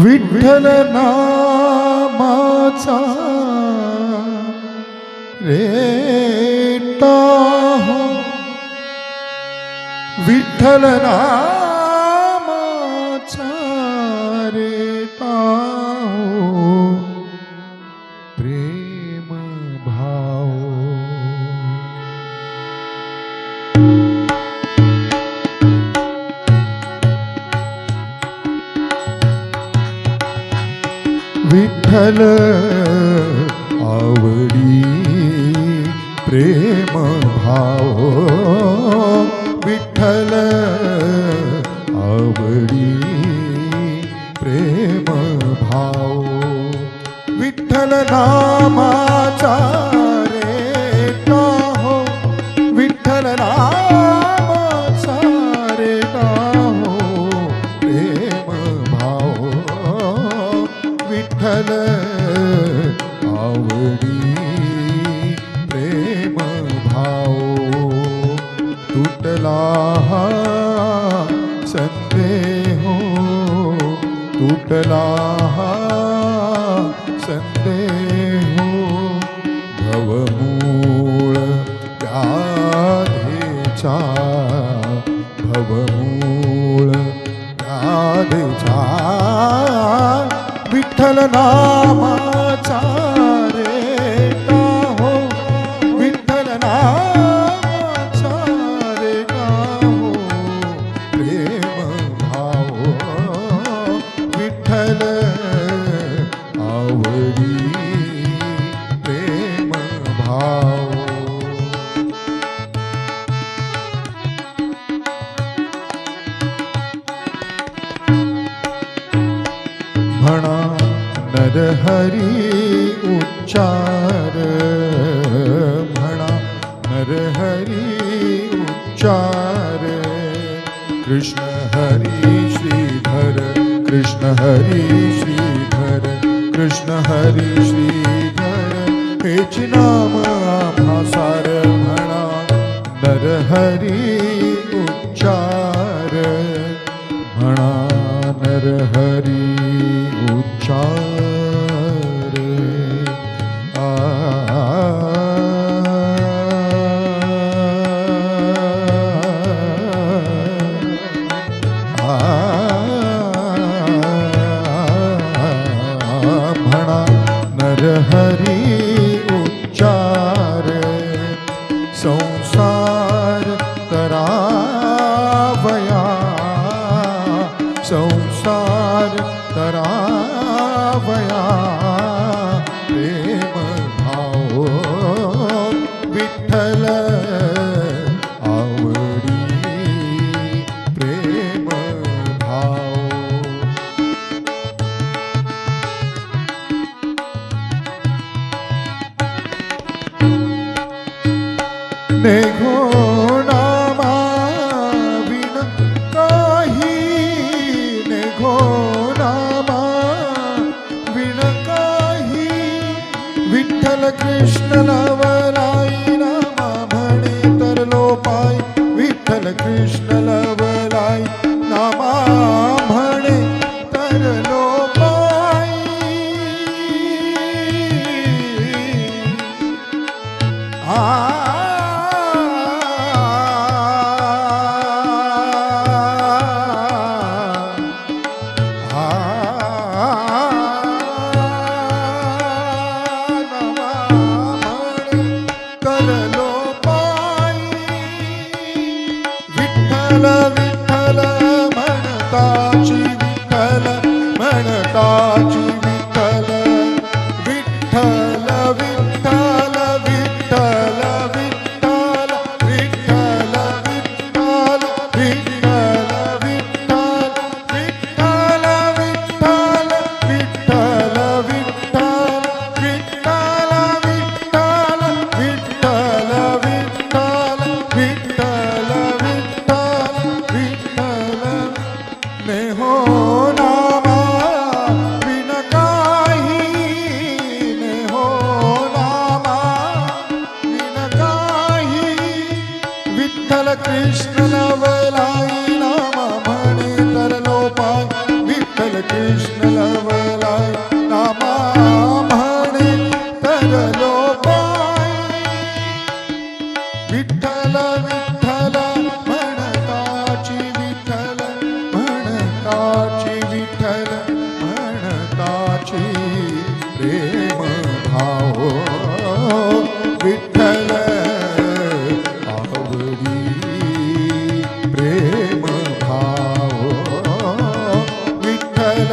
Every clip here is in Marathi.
विठ्ठल नामाचा रेटा हो, विठ्ठल नामाचा रेटा हो, प्रेम भाव विठ्ठल आवडी प्रेम भाव, विठ्ठल आवडी प्रेम भाव, विठ्ठल नामाचा रेटा हो, विठ्ठल नामाचा रेटा हो, प्रेम भाव, विठ्ठल आवडी प्रेम भाव, तुटला हा संदेह, तुटला हा संदेह, भवमूळ व्याधीचा, भवमूळ व्याधीचा, विठ्ठल नामाचा रेटा हो, विठ्ठल नामाचा रेटा हो, प्रेम भाव, विठ्ठल आवडी प्रेम भाव. म्हणा नरहरी उच्चार, म्हणा नरहरी उच्चार, कृष्ण हरी श्रीधर, कृष्ण हरी श्रीधर, कृष्ण हरी श्रीधर, हेच नाम आम्हा सार. म्हणा नरहरी उच्चार, म्हणा नरहरी उच्चार. म्हणा नरहरी उच्चार, संसार करावया, संसार करावया, प्रेम भाव, विठ्ठल आवडी प्रेम भाव. नेघो नामा विन काही, नेघो नामा विन काही, विठ्ठल कृष्ण लवलाई नामा म्हणे तर लोपाय, विठ्ठल कृष्ण लवलाई नामा म्हणे तर लोपाय. विठ्ठलाची प्रेम भाव विठ्ठल आवडी प्रेम भाव विठ्ठल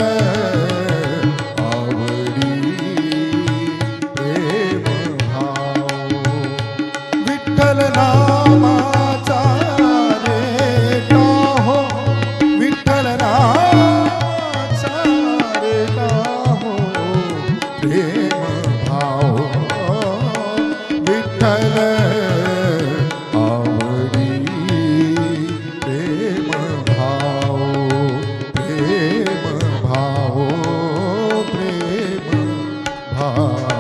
आवडी प्रेम भाव विठ्ठल नामाचा रे गाहो विठ्ठल नामाचा रे गाहो प्रेम भाव विठ्ठल आवडी प्रेम भाव प्रेम भाव प्रेम भाव